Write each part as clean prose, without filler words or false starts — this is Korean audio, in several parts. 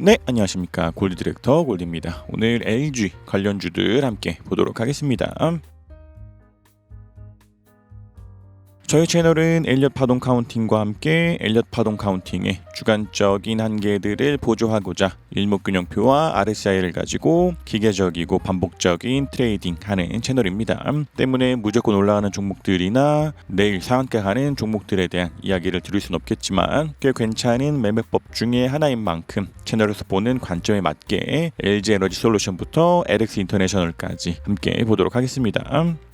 네, 안녕하십니까. 골드 디렉터 골드입니다. 오늘 LG 관련주들 함께 보도록 하겠습니다. 저희 채널은 엘리엇 파동 카운팅과 함께 엘리엇 파동 카운팅의 주관적인 한계들을 보조하고자 일목균형표와 RSI를 가지고 기계적이고 반복적인 트레이딩 하는 채널입니다. 때문에 무조건 올라가는 종목들이나 내일 상한가 가는 종목들에 대한 이야기를 드릴 수는 없겠지만 꽤 괜찮은 매매법 중에 하나인 만큼 채널에서 보는 관점에 맞게 LG 에너지 솔루션부터 LX 인터내셔널까지 함께 보도록 하겠습니다.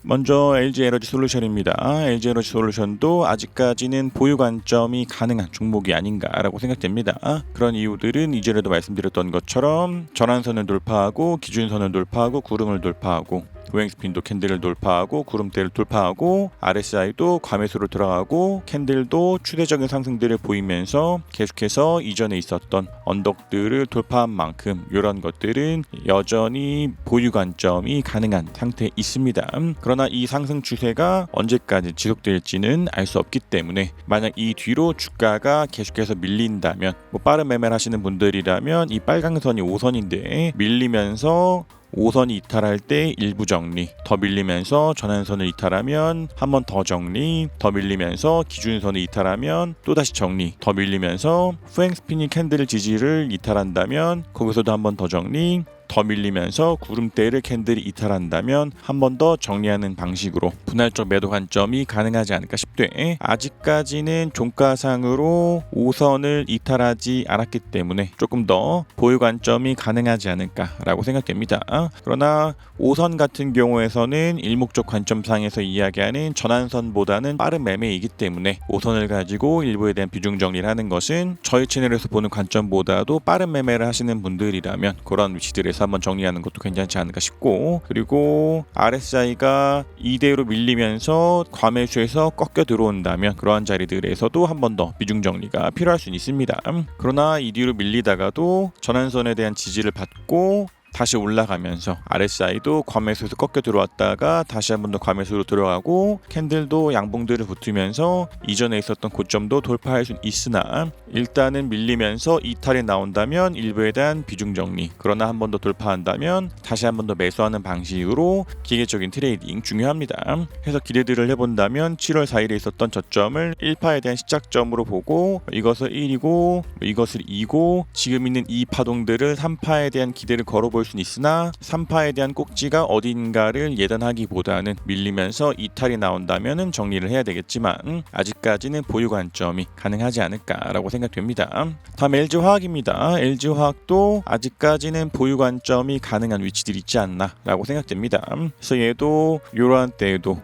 먼저 LG 에너지 솔루션입니다. LG 에너지 솔루션도 아직까지는 보유 관점이 가능한 종목이 아닌가라고 생각됩니다. 그런 이유들은 이전에도 말씀드렸던 것처럼 전환선을 돌파하고 기준선을 돌파하고 구름을 돌파하고 우행스핀도 캔들을 돌파하고 구름대를 돌파하고 RSI도 과매수로 들어가고 캔들도 추세적인 상승들을 보이면서 계속해서 이전에 있었던 언덕들을 돌파한 만큼 이런 것들은 여전히 보유 관점이 가능한 상태에 있습니다. 그러나 이 상승 추세가 언제까지 지속될지는 알 수 없기 때문에 만약 이 뒤로 주가가 계속해서 밀린다면 빠른 매매를 하시는 분들이라면 이 빨강선이 5선인데 밀리면서 5선이 이탈할 때 일부 정리, 더 밀리면서 전환선을 이탈하면 한 번 더 정리, 더 밀리면서 기준선을 이탈하면 또다시 정리, 더 밀리면서 후행스피닝 캔들 지지를 이탈한다면 거기서도 한 번 더 정리, 더 밀리면서 구름대를 캔들이 이탈한다면 한 번 더 정리하는 방식으로 분할적 매도 관점이 가능하지 않을까 싶되 아직까지는 종가상으로 5선을 이탈하지 않았기 때문에 조금 더 보유 관점이 가능하지 않을까라고 생각됩니다. 그러나 5선 같은 경우에서는 일목적 관점상에서 이야기하는 전환선보다는 빠른 매매이기 때문에 5선을 가지고 일부에 대한 비중 정리를 하는 것은 저희 채널에서 보는 관점보다도 빠른 매매를 하시는 분들이라면 그런 위치들에서 한번 정리하는 것도 괜찮지 않을까 싶고, 그리고 RSI가 이대로 밀리면서 과매수에서 꺾여 들어온다면 그러한 자리들에서도 한 번 더 비중 정리가 필요할 수는 있습니다. 그러나 이 뒤로 밀리다가도 전환선에 대한 지지를 받고 다시 올라가면서 RSI도 과매수에서 꺾여 들어왔다가 다시 한 번 더 과매수로 들어가고 캔들도 양봉들을 붙으면서 이전에 있었던 고점도 돌파할 수 있으나 일단은 밀리면서 이탈이 나온다면 일부에 대한 비중 정리, 그러나 한 번 더 돌파한다면 다시 한 번 더 매수하는 방식으로 기계적인 트레이딩 중요합니다. 해서 기대들을 해본다면 7월 4일에 있었던 저점을 1파에 대한 시작점으로 보고 이것을 1이고 이것을 2고 지금 있는 이 파동들을 3파에 대한 기대를 걸어볼 수는 있으나 3파에 대한 꼭지가 어딘가를 예단하기보다는 밀리면서 이탈이 나온다면 정리를 해야 되겠지만 아직까지는 보유 관점이 가능하지 않을까라고 생각됩니다. 다음 LG화학입니다. LG화학도 아직까지는 보유 관점이 가능한 위치들이 있지 않나 라고 생각됩니다. 그래서 얘도 이러한 때에도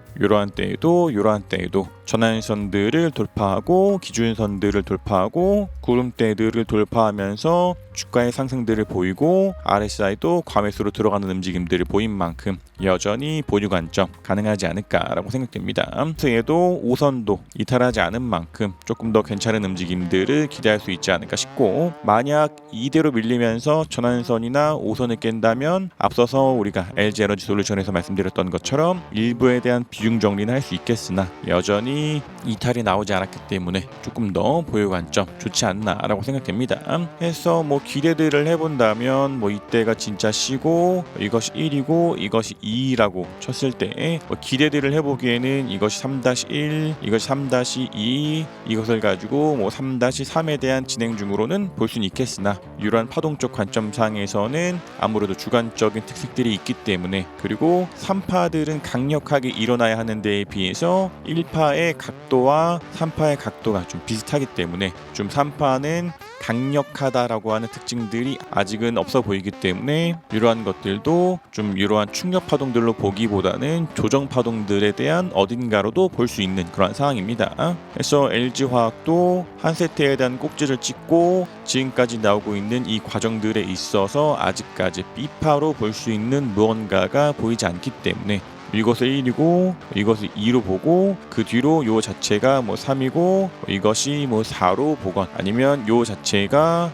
전환선들을 돌파하고 기준선들을 돌파하고 구름대들을 돌파하면서 주가의 상승들을 보이고 RSI도 과매수로 들어가는 움직임들을 보인 만큼 여전히 보유 관점 가능하지 않을까라고 생각됩니다. 그래서 얘도 5선도 이탈하지 않은 만큼 조금 더 괜찮은 움직임들을 기대할 수 있지 않을까 싶고, 만약 이대로 밀리면서 전환선이나 5선을 깬다면 앞서서 우리가 LG 에너지 솔루션에서 말씀드렸던 것처럼 일부에 대한 비중 정리는 할 수 있겠으나 여전히 이탈이 나오지 않았기 때문에 조금 더 보유 관점 좋지 않나라고 생각됩니다. 해서 기대들을 해본다면 이때가 진짜 C고 이것이 1이고 이것이 2라고 쳤을 때 기대들을 해보기에는 이것이 3-1, 이것이 3-2 이것을 가지고 3-3에 대한 진행 중으로는 볼 수는 있겠으나 이러한 파동적 관점상에서는 아무래도 주관적인 특색들이 있기 때문에, 그리고 3파들은 강력하게 일어나야 하는 데에 비해서 1파의 각도와 3파의 각도가 좀 비슷하기 때문에 좀 3파는 강력하다라고 하는 특징들이 아직은 없어 보이기 때문에 이러한 것들도 좀 이러한 충격 파동들로 보기보다는 조정 파동들에 대한 어딘가로도 볼 수 있는 그런 상황입니다. 그래서 LG화학도 한 세트에 대한 꼭지를 찍고 지금까지 나오고 있는 이 과정들에 있어서 아직까지 B파로 볼 수 있는 무언가가 보이지 않기 때문에 이것을 1이고 이것을 2로 보고 그 뒤로 요 자체가 3이고 이것이 4로 보건, 아니면 요 자체가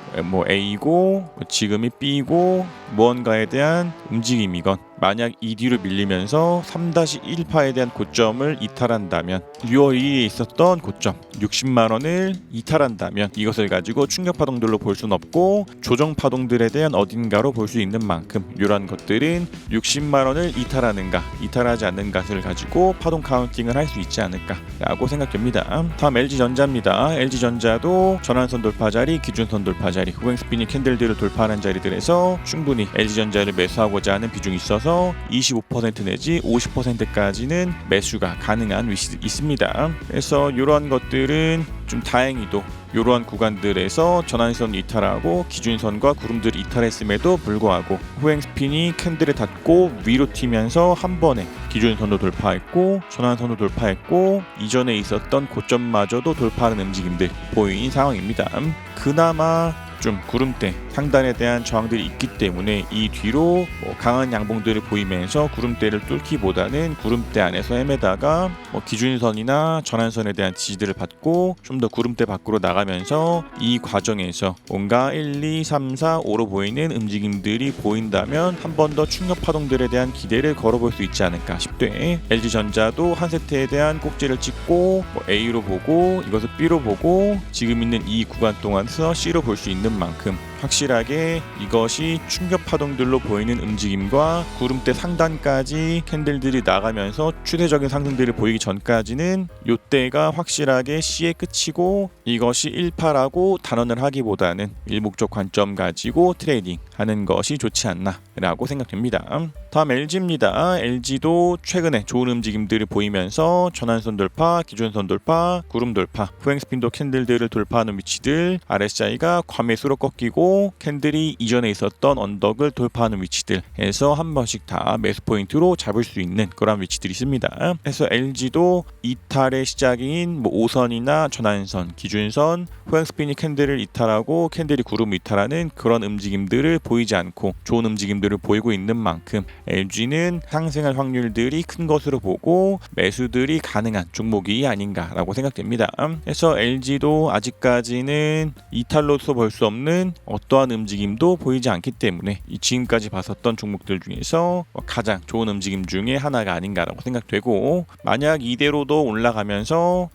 A고 지금이 B고 무언가에 대한 움직임이건 만약 이 뒤로 밀리면서 3-1파에 대한 고점을 이탈한다면 6월 2일에 있었던 고점 60만원을 이탈한다면 이것을 가지고 충격 파동들로 볼 수는 없고 조정 파동들에 대한 어딘가로 볼 수 있는 만큼 이러한 것들은 60만원을 이탈하는가 이탈하지 않는가를 가지고 파동 카운팅을 할 수 있지 않을까 라고 생각됩니다. 다음 LG전자입니다. LG전자도 전환선 돌파 자리, 기준선 돌파 자리, 후행 스피닝 캔들들을 돌파하는 자리들에서 충분히 LG전자를 매수하고자 하는 비중이 있어서 25% 내지 50%까지는 매수가 가능한 위치도 있습니다. 그래서 이러한 것들은 좀 다행히도 이러한 구간들에서 전환선 이탈하고 기준선과 구름들을 이탈했음에도 불구하고 후행 스핀이 캔들에 닿고 위로 튀면서 한 번에 기준선도 돌파했고 전환선도 돌파했고 이전에 있었던 고점마저도 돌파하는 움직임들 보이는 상황입니다. 그나마 좀 구름대 상단에 대한 저항들이 있기 때문에 이 뒤로 강한 양봉들을 보이면서 구름대를 뚫기보다는 구름대 안에서 헤매다가 기준선이나 전환선에 대한 지지들을 받고 좀 더 구름대 밖으로 나가면서 이 과정에서 뭔가 1, 2, 3, 4, 5로 보이는 움직임들이 보인다면 한 번 더 충격 파동들에 대한 기대를 걸어볼 수 있지 않을까 싶되 LG전자도 한 세트에 대한 꼭지를 찍고 A로 보고 이것을 B로 보고 지금 있는 이 구간 동안에서 C로 볼 수 있는 만큼 확실하게 이것이 충격 파동들로 보이는 움직임과 구름대 상단까지 캔들들이 나가면서 추세적인 상승들을 보이기 전까지는 이때가 확실하게 C의 끝이고 이것이 1파라고 단언을 하기보다는 일목적 관점 가지고 트레이딩 하는 것이 좋지 않나 라고 생각됩니다. 다음 LG입니다. LG도 최근에 좋은 움직임들을 보이면서 전환선 돌파, 기준선 돌파, 구름 돌파, 후행 스핀도 캔들들을 돌파하는 위치들 RSI가 과매수로 꺾이고 캔들이 이전에 있었던 언덕을 돌파하는 위치들에서 한 번씩 다 매수 포인트로 잡을 수 있는 그런 위치들이 있습니다. 그래서 LG도 이탈의 시작인 5선이나 전환선, 기준선, 후행 스피닝 캔들을 이탈하고 캔들이 구름 이탈하는 그런 움직임들을 보이지 않고 좋은 움직임들을 보이고 있는 만큼 LG는 상승할 확률들이 큰 것으로 보고 매수들이 가능한 종목이 아닌가라고 생각됩니다. 그래서 LG도 아직까지는 이탈로서 볼 수 없는 어떠한 움직임도 보이지 않기 때문에 지금까지 봤었던 종목들 중에서 가장 좋은 움직임 중에 하나가 아닌가라고 생각되고 만약 이대로도 올라가면서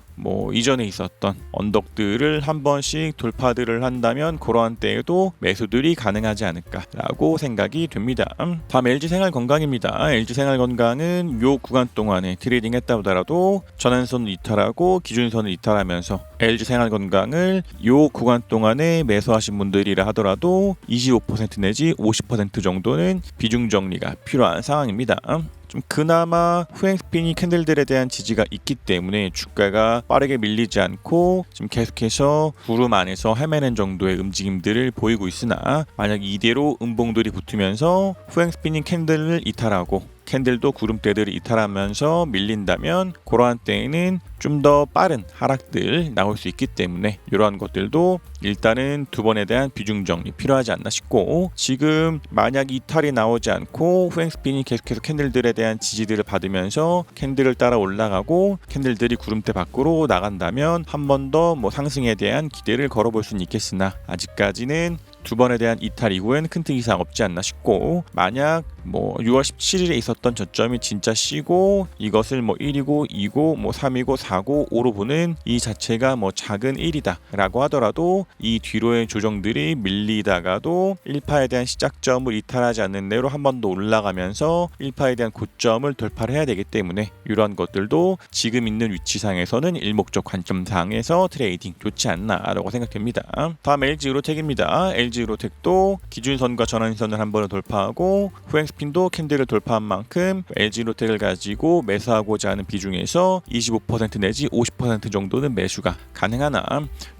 이전에 있었던 언덕들을 한 번씩 돌파들을 한다면 그러한 때에도 매수들이 가능하지 않을까라고 생각이 됩니다. 다음 LG생활건강입니다. LG생활건강은 요 구간 동안에 트레이딩 했다 보더라도 전환선을 이탈하고 기준선을 이탈하면서 LG생활건강을 요 구간 동안에 매수하신 분들이라 하더라도 25% 내지 50% 정도는 비중 정리가 필요한 상황입니다. 좀 그나마 후행 스피닝 캔들들에 대한 지지가 있기 때문에 주가가 빠르게 밀리지 않고 지금 계속해서 구름 안에서 헤매는 정도의 움직임들을 보이고 있으나 만약 이대로 음봉들이 붙으면서 후행 스피닝 캔들을 이탈하고 캔들도 구름대들을 이탈하면서 밀린다면 그러한 때에는 좀 더 빠른 하락들 나올 수 있기 때문에 이러한 것들도 일단은 두 번에 대한 비중 정리 필요하지 않나 싶고 지금 만약 이탈이 나오지 않고 후행 스핀이 계속해서 캔들들에 대한 지지들을 받으면서 캔들을 따라 올라가고 캔들들이 구름대 밖으로 나간다면 한 번 더 상승에 대한 기대를 걸어볼 수는 있겠으나 아직까지는 두 번에 대한 이탈 이후엔 큰 특 이상 없지 않나 싶고 만약 6월 17일에 있었던 저점이 진짜 C고 이것을 1이고 2고 3이고 4고 5로 보는 이 자체가 작은 1이다 라고 하더라도 이 뒤로의 조정들이 밀리다가도 1파에 대한 시작점을 이탈하지 않는 대로 한 번 더 올라가면서 1파에 대한 고점을 돌파를 해야 되기 때문에 이러한 것들도 지금 있는 위치상에서는 일목적 관점상에서 트레이딩 좋지 않나 라고 생각됩니다. 다음 LG으로텍입니다. LG으로텍도 기준선과 전환선을 한 번에 돌파하고 후행 스핀도 캔들을 돌파한 만큼 LG로텍을 가지고 매수하고자 하는 비중에서 25% 내지 50% 정도는 매수가 가능하나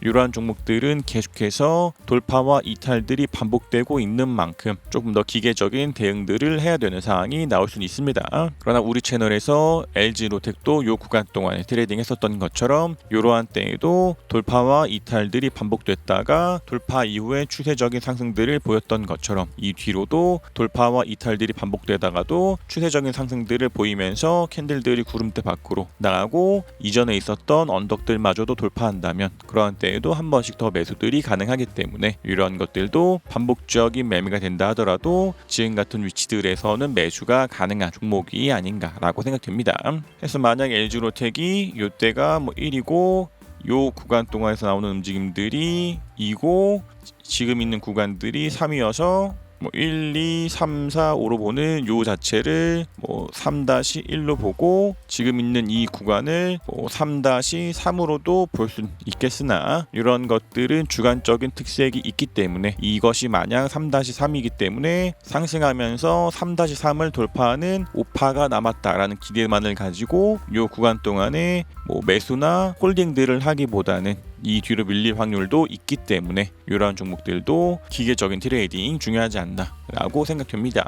이러한 종목들은 계속해서 돌파와 이탈들이 반복되고 있는 만큼 조금 더 기계적인 대응들을 해야 되는 상황이 나올 수는 있습니다. 그러나 우리 채널에서 LG로텍도 이 구간 동안에 트레이딩 했었던 것처럼 이러한 때에도 돌파와 이탈들이 반복됐다가 돌파 이후에 추세적인 상승들을 보였던 것처럼 이 뒤로도 돌파와 이탈들이 일들이 반복되다가도 추세적인 상승들을 보이면서 캔들들이 구름대 밖으로 나가고 이전에 있었던 언덕들마저도 돌파한다면 그러한 때에도 한 번씩 더 매수들이 가능하기 때문에 이런 것들도 반복적인 매매가 된다 하더라도 지금 같은 위치들에서는 매수가 가능한 종목이 아닌가라고 생각됩니다. 그래서 만약 LG로텍이 이때가 1이고 요 구간 동안에서 나오는 움직임들이 2고 지금 있는 구간들이 3이어서 1, 2, 3, 4, 5로 보는 요 자체를 3-1로 보고 지금 있는 이 구간을 3-3으로도 볼 수 있겠으나 이런 것들은 주관적인 특색이 있기 때문에 이것이 만약 3-3이기 때문에 상승하면서 3-3을 돌파하는 오파가 남았다라는 기대만을 가지고 요 구간 동안에 매수나 홀딩들을 하기보다는 이 뒤로 밀릴 확률도 있기 때문에 이러한 종목들도 기계적인 트레이딩 중요하지 않나라고 생각됩니다.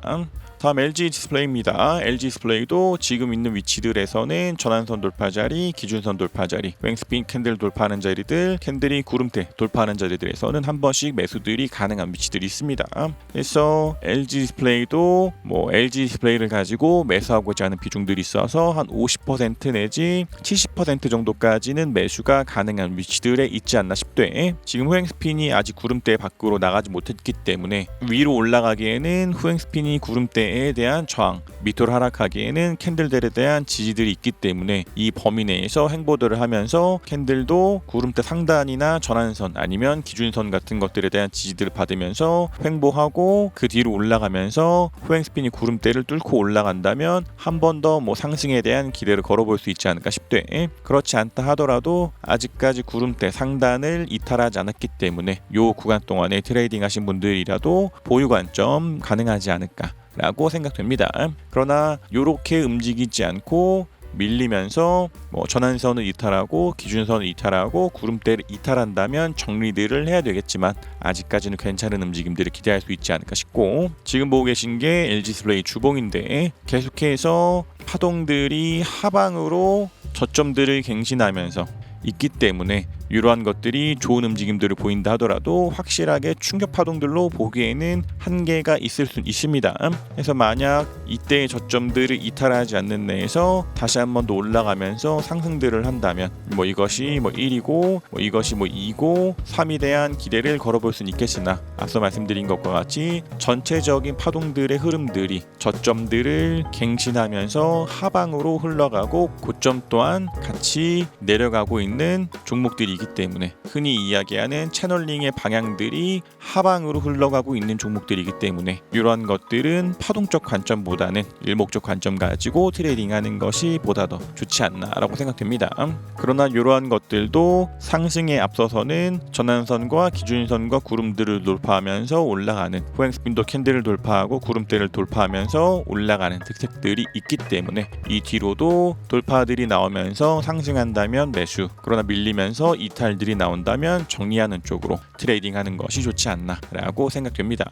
다음 LG 디스플레이입니다. LG 디스플레이도 지금 있는 위치들에서는 전환선 돌파 자리, 기준선 돌파 자리, 횡스핀 캔들 돌파하는 자리들, 캔들이 구름대 돌파하는 자리들에서는 한 번씩 매수들이 가능한 위치들이 있습니다. 그래서 LG 디스플레이도 LG 디스플레이를 가지고 매수하고자 하는 비중들이 있어서 한 50% 내지 70% 정도까지는 매수가 가능한 위치들에 있지 않나 싶되 지금 후행스핀이 아직 구름대 밖으로 나가지 못했기 때문에 위로 올라가기에는 후행스핀이 구름대 에 대한 저항, 밑으로 하락하기에는 캔들들에 대한 지지들이 있기 때문에 이 범위 내에서 행보들을 하면서 캔들도 구름대 상단이나 전환선 아니면 기준선 같은 것들에 대한 지지들을 받으면서 횡보하고 그 뒤로 올라가면서 후행스핀이 구름대를 뚫고 올라간다면 한 번 더 상승에 대한 기대를 걸어볼 수 있지 않을까 싶되 그렇지 않다 하더라도 아직까지 구름대 상단을 이탈하지 않았기 때문에 요 구간 동안에 트레이딩 하신 분들이라도 보유 관점 가능하지 않을까 라고 생각됩니다. 그러나 이렇게 움직이지 않고 밀리면서 전환선을 이탈하고 기준선을 이탈하고 구름대를 이탈한다면 정리들을 해야 되겠지만 아직까지는 괜찮은 움직임들을 기대할 수 있지 않을까 싶고 지금 보고 계신 게 LG 디스플레이 주봉인데 계속해서 파동들이 하방으로 저점들을 갱신하면서 있기 때문에 이러한 것들이 좋은 움직임들을 보인다 하더라도 확실하게 충격 파동들로 보기에는 한계가 있을 수 있습니다. 그래서 만약 이때의 저점들을 이탈하지 않는 내에서 다시 한 번 더 올라가면서 상승들을 한다면 이것이 1이고 이것이 2고 3에 대한 기대를 걸어볼 수는 있겠으나 앞서 말씀드린 것과 같이 전체적인 파동들의 흐름들이 저점들을 갱신하면서 하방으로 흘러가고 고점 또한 같이 내려가고 있는 종목들이 이기 때문에 흔히 이야기하는 채널링의 방향들이 하방으로 흘러가고 있는 종목들이기 때문에 이러한 것들은 파동적 관점보다는 일목적 관점 가지고 트레이딩하는 것이 보다 더 좋지 않나라고 생각됩니다. 그러나 이러한 것들도 상승에 앞서서는 전환선과 기준선과 구름들을 돌파하면서 올라가는 후행스핀도 캔들을 돌파하고 구름대를 돌파하면서 올라가는 특색들이 있기 때문에 이 뒤로도 돌파들이 나오면서 상승한다면 매수 그러나 밀리면서 이탈들이 나온다면 정리하는 쪽으로 트레이딩하는 것이 좋지 않나라고 생각됩니다.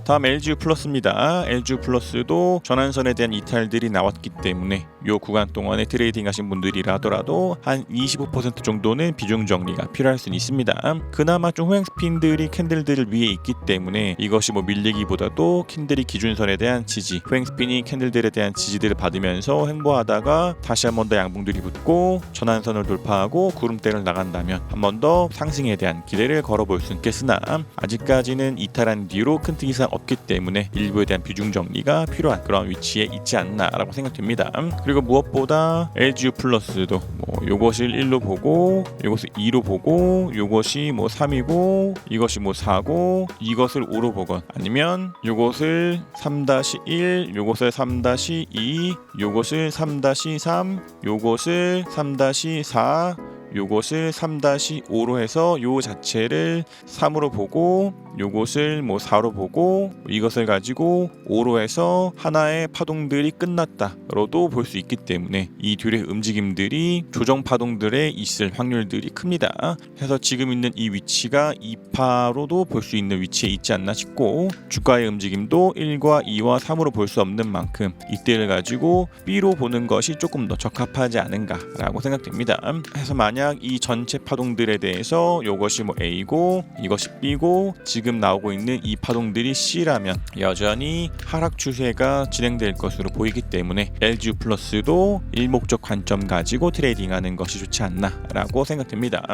다음 LGU 플러스입니다. LGU 플러스도 전환선에 대한 이탈들이 나왔기 때문에 이 구간 동안에 트레이딩 하신 분들이라 하더라도 한 25% 정도는 비중 정리가 필요할 수는 있습니다. 그나마 좀 후행스핀들이 캔들들을 위에 있기 때문에 이것이 밀리기보다도 캔들이 기준선에 대한 지지, 후행스핀이 캔들들에 대한 지지들을 받으면서 행보하다가 다시 한 번 더 양봉들이 붙고 전환선을 돌파하고 구름대를 나간다면 한 번 더 상승에 대한 기대를 걸어볼 수 있겠으나 아직까지는 이탈한 뒤로 큰 특이사항 없기 때문에 일부에 대한 비중 정리가 필요한 그런 위치에 있지 않나라고 생각됩니다. 그리고 무엇보다 LGU 플러스도 요것을 1로 보고 요것을 2로 보고 요것이 3이고 이것이 4고 이것을 5로 보건 아니면 요것을 3-1 요것을 3-2 요것을 3-3 요것을 3-4 요것을 3-5로 해서 요 자체를 3으로 보고 요것을 4로 보고 이것을 가지고 5로 해서 하나의 파동들이 끝났다로도 볼 수 있기 때문에 이 둘의 움직임들이 조정 파동들에 있을 확률들이 큽니다. 그래서 지금 있는 이 위치가 2파로도 볼 수 있는 위치에 있지 않나 싶고 주가의 움직임도 1과 2와 3으로 볼 수 없는 만큼 이때를 가지고 B로 보는 것이 조금 더 적합하지 않은가라고 생각됩니다. 그래서 만약 만약 이 전체 파동들에 대해서 이것이 뭐 A고 이것이 B고 지금 나오고 있는 이 파동들이 C라면 여전히 하락 추세가 진행될 것으로 보이기 때문에 LGU 플러스도 일목적 관점 가지고 트레이딩하는 것이 좋지 않나라고 생각됩니다.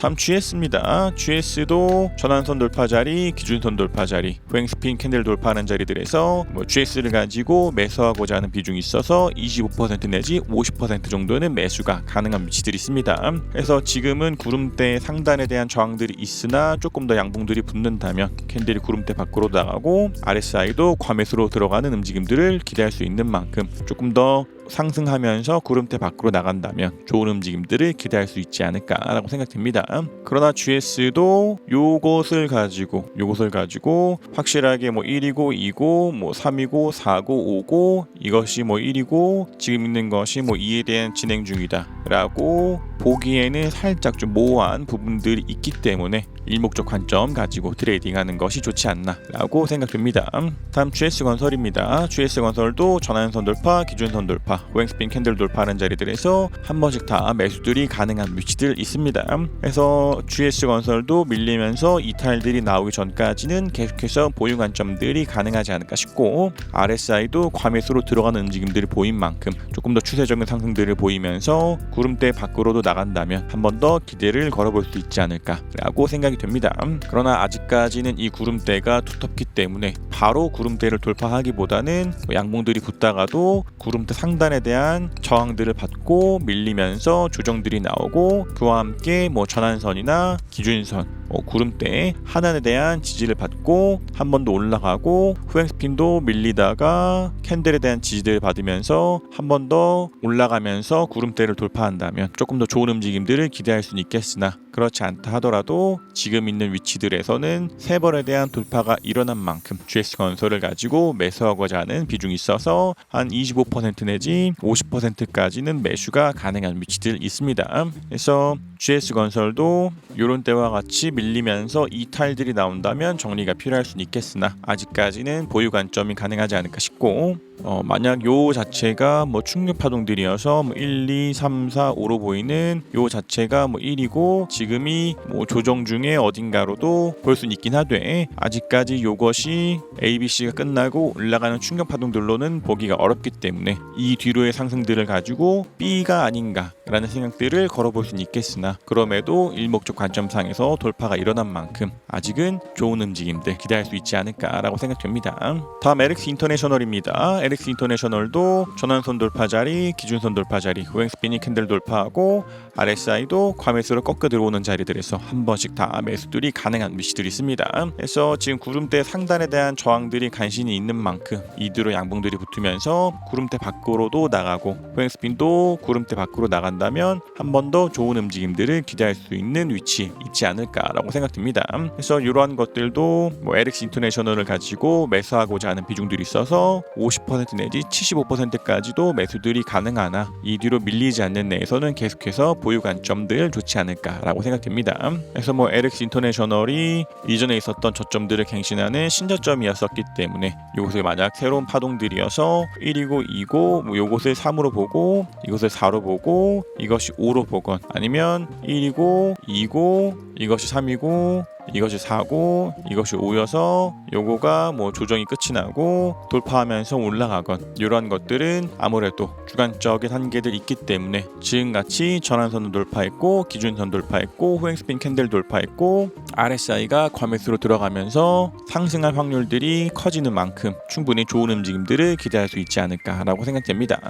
다음 GS입니다. GS도 전환선 돌파 자리, 기준선 돌파 자리, 후행스핀 캔들 돌파하는 자리들에서 GS를 가지고 매수하고자 하는 비중이 있어서 25% 내지 50% 정도는 매수가 가능한 위치들이 있습니다. 그래서 지금은 구름대 상단에 대한 저항들이 있으나 조금 더 양봉들이 붙는다면 캔들이 구름대 밖으로 나가고 RSI도 과매수로 들어가는 움직임들을 기대할 수 있는 만큼 조금 더 상승하면서 구름대 밖으로 나간다면 좋은 움직임들을 기대할 수 있지 않을까라고 생각됩니다. 그러나 GS도 요것을 가지고 확실하게 1이고 2고 3이고 4고 5고 이것이 1이고 지금 있는 것이 2에 대한 진행 중이다라고 보기에는 살짝 좀 모호한 부분들이 있기 때문에 일목적 관점 가지고 트레이딩하는 것이 좋지 않나라고 생각됩니다. 다음 GS건설입니다. GS건설도 전환선 돌파, 기준선 돌파, 후행스핀 캔들 돌파하는 자리들에서 한 번씩 다 매수들이 가능한 위치들 있습니다. 그래서 GS건설도 밀리면서 이탈들이 나오기 전까지는 계속해서 보유 관점들이 가능하지 않을까 싶고 RSI도 과매수로 들어가는 움직임들이 보인 만큼 조금 더 추세적인 상승들을 보이면서 구름대 밖으로도 나간다면 한 번 더 기대를 걸어볼 수 있지 않을까라고 생각이 됩니다. 그러나 아직까지는 이 구름대가 두텁기 때문에 바로 구름대를 돌파하기보다는 양봉들이 붙다가도 구름대 상단에 대한 저항들을 받고 밀리면서 조정들이 나오고 그와 함께 전환선이나 기준선 구름대 하단에 대한 지지를 받고 한 번 더 올라가고 후행스핀도 밀리다가 캔들에 대한 지지를 받으면서 한 번 더 올라가면서 구름대를 돌파한다면 조금 더 좋은 움직임들을 기대할 수는 있겠으나 그렇지 않다 하더라도 지금 있는 위치들에서는 세 번에 대한 돌파가 일어난 만큼 GS건설을 가지고 매수하고자 하는 비중이 있어서 한 25% 내지 50%까지는 매수가 가능한 위치들 있습니다. 그래서 GS건설도 이런 때와 같이 밀리면서 이탈들이 나온다면 정리가 필요할 수는 있겠으나 아직까지는 보유 관점이 가능하지 않을까 싶고 만약 요 자체가 충격 파동들이어서 1, 2, 3, 4, 5로 보이는 요 자체가 1이고 지금이 조정 중에 어딘가로도 볼 수는 있긴 하되 아직까지 요것이 ABC가 끝나고 올라가는 충격 파동들로는 보기가 어렵기 때문에 이 뒤로의 상승들을 가지고 B가 아닌가라는 생각들을 걸어볼 수는 있겠으나 그럼에도 일목적 관점상에서 돌파가 일어난 만큼 아직은 좋은 움직임들 기대할 수 있지 않을까라고 생각됩니다. 다음 LX 인터내셔널입니다. LX 인터내셔널도 전환선 돌파 자리, 기준선 돌파 자리, 후행스핀이 캔들 돌파하고 RSI도 과매수로 꺾여 들어오는 자리들에서 한 번씩 다 매수들이 가능한 위치들이 있습니다. 그래서 지금 구름대 상단에 대한 저항들이 간신히 있는 만큼 이대로 양봉들이 붙으면서 구름대 밖으로도 나가고 후행스핀도 구름대 밖으로 나간다면 한 번 더 좋은 움직임들을 기대할 수 있는 위치 있지 않을까라고 생각됩니다. 그래서 이러한 것들도 LX 인터내셔널을 가지고 매수하고자 하는 비중들이 있어서 50% 내지 75%까지도 매수들이 가능하나 이 뒤로 밀리지 않는 내에서는 계속해서 보유 관점들 좋지 않을까라고 생각됩니다. 그래서 LX 인터내셔널이 이전에 있었던 저점들을 갱신하는 신저점이었었기 때문에 이것을 만약 새로운 파동들이어서 1이고 2고 이것을 3으로 보고 이것을 4로 보고 이것이 5로 보건 아니면 1이고 2고 이것이 3이고 이것이 4고 이것이 5여서 요거가 조정이 끝이 나고 돌파하면서 올라가건 이러한 것들은 아무래도 주간적인 한계들이 있기 때문에 지금같이 전환선을 돌파했고 기준선 돌파했고 후행스핀 캔들 돌파했고 RSI가 과매수로 들어가면서 상승할 확률들이 커지는 만큼 충분히 좋은 움직임들을 기대할 수 있지 않을까라고 생각됩니다.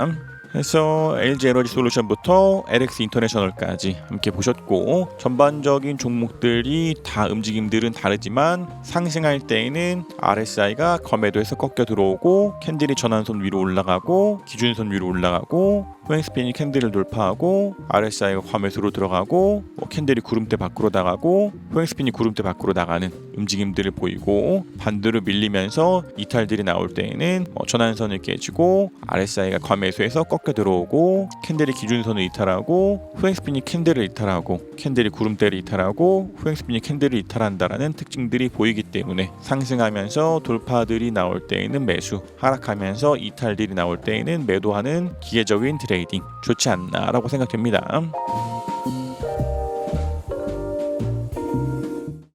그래서 LG 에너지 솔루션부터 LX 인터내셔널까지 함께 보셨고 전반적인 종목들이 다 움직임들은 다르지만 상승할 때에는 RSI가 과매도에서 꺾여 들어오고 캔들이 전환선 위로 올라가고 기준선 위로 올라가고 후행스핀이 캔들을 돌파하고 RSI가 과매수로 들어가고 캔들이 구름대 밖으로 나가고 후행스핀이 구름대 밖으로 나가는 움직임들을 보이고 반대로 밀리면서 이탈들이 나올 때에는 전환선을 깨지고 RSI가 과매수에서 꺾여 들어오고 캔들이 기준선을 이탈하고 후행스핀이 캔들을 이탈하고 캔들이 구름대를 이탈하고 후행스핀이 캔들을 이탈한다라는 특징들이 보이기 때문에 상승하면서 돌파들이 나올 때에는 매수, 하락하면서 이탈들이 나올 때에는 매도하는 기계적인 트레이딩 좋지 않나라고 생각됩니다.